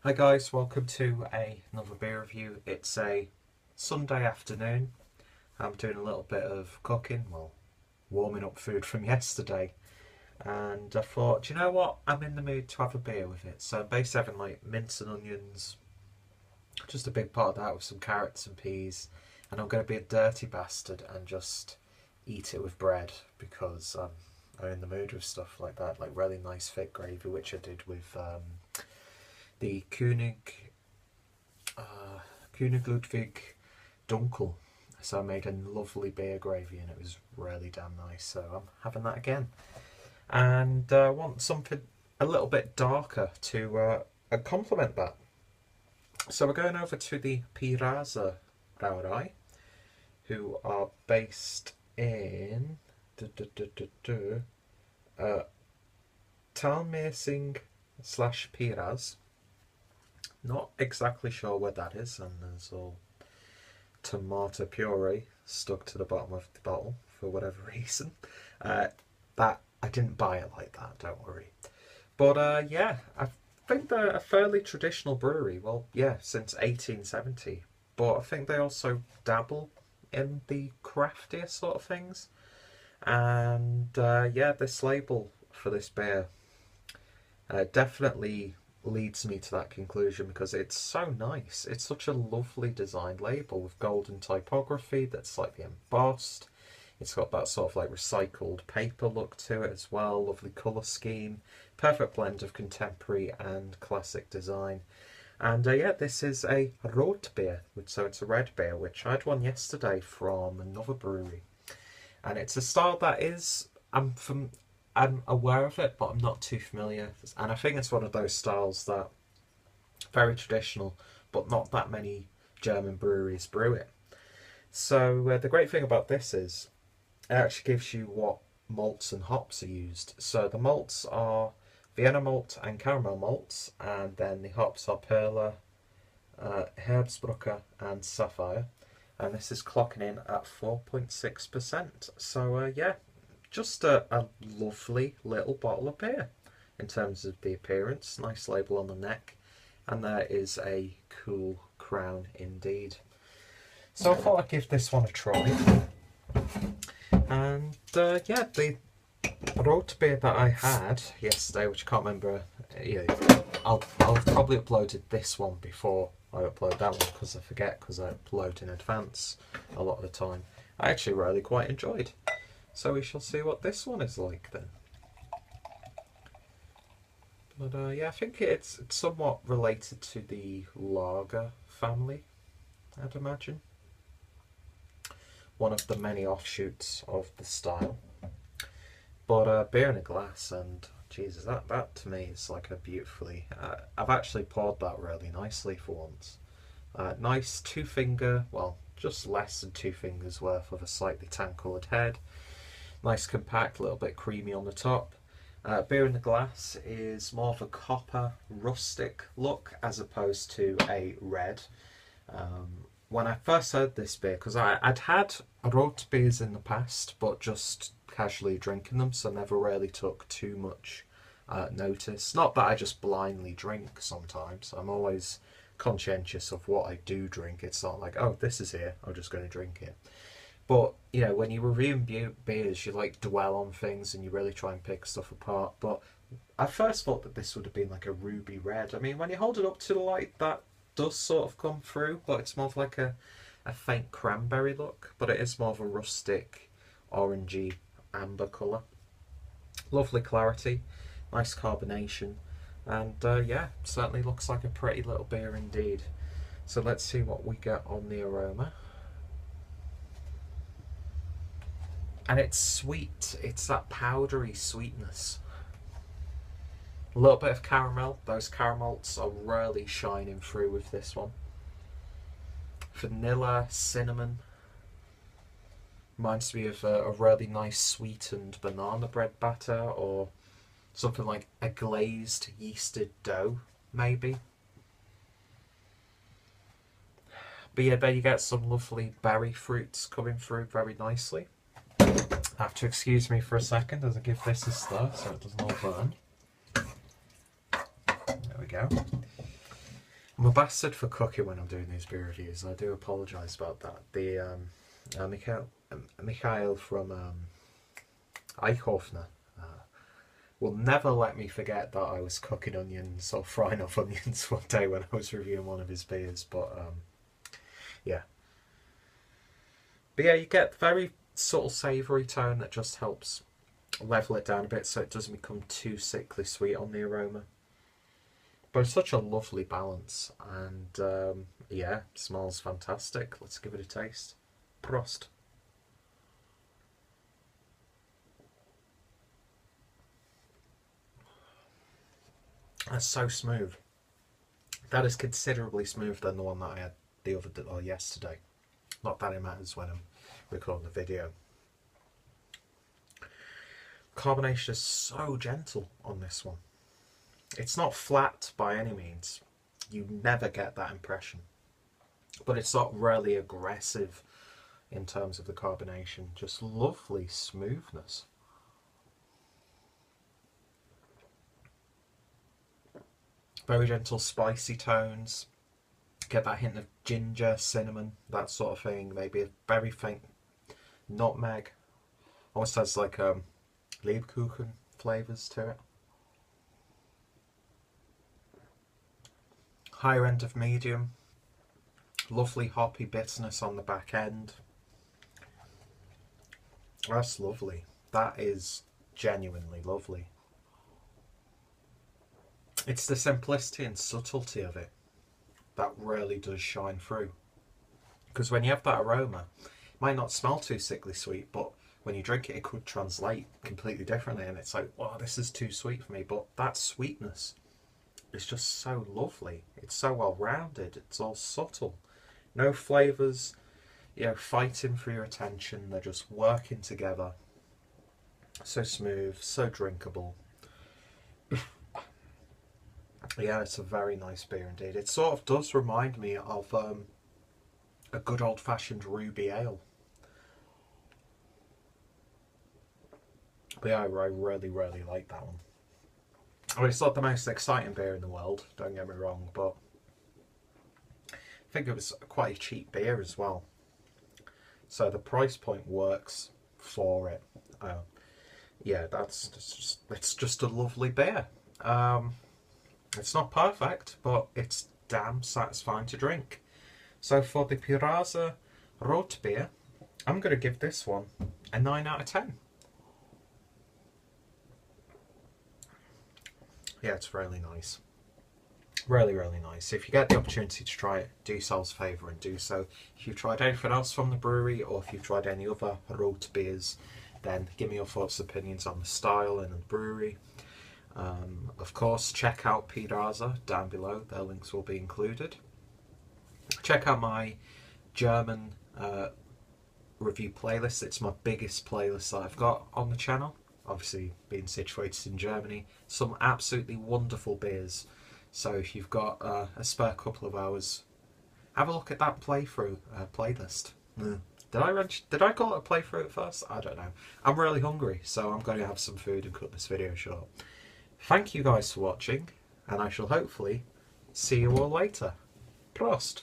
Hi guys, welcome to another beer review. It's a Sunday afternoon. I'm doing a little bit of cooking, well, warming up food from yesterday. And I thought, do you know what? I'm in the mood to have a beer with it. So I'm basically having like mince and onions, just a big pot of that with some carrots and peas. And I'm going to be a dirty bastard and just eat it with bread because I'm in the mood with stuff like that, like really nice thick gravy, which I did with the König Ludwig Dunkel. So I made a lovely beer gravy and it was really damn nice. So I'm having that again. And I want something a little bit darker to complement that. So we're going over to the Pyraser Landbrauerei, who are based in Talmersing / Piraz. Not exactly sure where that is, and there's all tomato puree stuck to the bottom of the bottle for whatever reason. That I didn't buy it like that, don't worry. But yeah, I think they're a fairly traditional brewery. Well, yeah, since 1870. But I think they also dabble in the craftier sort of things. And yeah, this label for this beer definitely leads me to that conclusion because it's so nice. It's such a lovely designed label with golden typography that's slightly embossed. It's got that sort of like recycled paper look to it as well. Lovely colour scheme. Perfect blend of contemporary and classic design. And yeah, this is a Rotbier, so it's a red beer, which I had one yesterday from another brewery. And it's a style that is, I'm aware of it, but I'm not too familiar. And I think it's one of those styles that very traditional, but not that many German breweries brew it. So the great thing about this is it actually gives you what malts and hops are used. So the malts are Vienna malt and caramel malts, and then the hops are Perla, Herbstbrucker, and Sapphire. And this is clocking in at 4.6%. So yeah, just a lovely little bottle of beer in terms of the appearance. Nice label on the neck, and there is a cool crown indeed. So I thought I'd give this one a try. And yeah, the Rotbier that I had yesterday, which I can't remember, I'll have probably uploaded this one before I upload that one because I forget, because I upload in advance a lot of the time. I actually really quite enjoyed. So we shall see what this one is like then. But yeah, I think it's somewhat related to the lager family, I'd imagine. One of the many offshoots of the style. But beer in a glass, and Jesus, that to me is like a beautifully... I've actually poured that really nicely for once. Nice 2-finger, well, just less than 2 fingers worth of a slightly tan-coloured head. Nice compact, a little bit creamy on the top. Beer in the glass is more of a copper rustic look as opposed to a red. When I first heard this beer, because I'd had rot beers in the past, but just casually drinking them, so never really took too much notice. Not that I just blindly drink sometimes. I'm always conscientious of what I do drink. It's not like, oh, this is here, I'm just going to drink it. But, you know, when you're reviewing beers, you like dwell on things and you really try and pick stuff apart. But I first thought that this would have been like a ruby red. I mean, when you hold it up to the light, that does sort of come through, but it's more of like a faint cranberry look. But it is more of a rustic, orangey, amber colour. Lovely clarity, nice carbonation. And yeah, certainly looks like a pretty little beer indeed. So let's see what we get on the aroma. And it's sweet. It's that powdery sweetness. A little bit of caramel. Those caramels are really shining through with this one. Vanilla, cinnamon. Reminds me of a really nice sweetened banana bread batter, or something like a glazed yeasted dough, maybe. But yeah, there you get some lovely berry fruits coming through very nicely. Have to excuse me for a second as I give this a stir so it doesn't all burn. There we go. I'm a bastard for cooking when I'm doing these beer reviews, and I do apologise about that. The Mikhail from Eichhofner will never let me forget that I was cooking onions or frying off onions one day when I was reviewing one of his beers. But yeah. But yeah, you get very subtle savoury tone that just helps level it down a bit so it doesn't become too sickly sweet on the aroma. But it's such a lovely balance, and yeah, smells fantastic. Let's give it a taste. Prost. That's so smooth. That is considerably smoother than the one that I had the other or yesterday. Not that it matters when I'm recording the video. Carbonation is so gentle on this one. It's not flat by any means. You never get that impression. But it's not really aggressive in terms of the carbonation. Just lovely smoothness. Very gentle spicy tones. Get that hint of ginger, cinnamon, that sort of thing. Maybe a very faint nutmeg. Almost has like Lebkuchen flavours to it. Higher end of medium. Lovely hoppy bitterness on the back end. That's lovely. That is genuinely lovely. It's the simplicity and subtlety of it that really does shine through. Because when you have that aroma, it might not smell too sickly sweet, but when you drink it, it could translate completely differently, and it's like, wow, this is too sweet for me. But that sweetness is just so lovely. It's so well rounded. It's all subtle. No flavours, you know, fighting for your attention. They're just working together. So smooth, so drinkable. Yeah, it's a very nice beer indeed. It sort of does remind me of a good old-fashioned ruby ale. But yeah, I really, really like that one. I mean, it's not the most exciting beer in the world, don't get me wrong, but I think it was quite a cheap beer as well. So the price point works for it. Yeah, it's just a lovely beer. It's not perfect, but it's damn satisfying to drink. So for the Pyraser Rotbier, I'm going to give this one a 9 out of 10. Yeah, it's really nice. Really, really nice. If you get the opportunity to try it, do yourselves a favour and do so. If you've tried anything else from the brewery, or if you've tried any other Rotbiers, then give me your thoughts and opinions on the style and the brewery. Of course, check out Pyraser down below. Their links will be included. Check out my German review playlist. It's my biggest playlist that I've got on the channel. Obviously, being situated in Germany, some absolutely wonderful beers. So if you've got a spare couple of hours, have a look at that playthrough playlist. Did I call it a playthrough at first? I don't know. I'm really hungry, so I'm going to have some food and cut this video short. Thank you guys for watching, and I shall hopefully see you all later. Prost!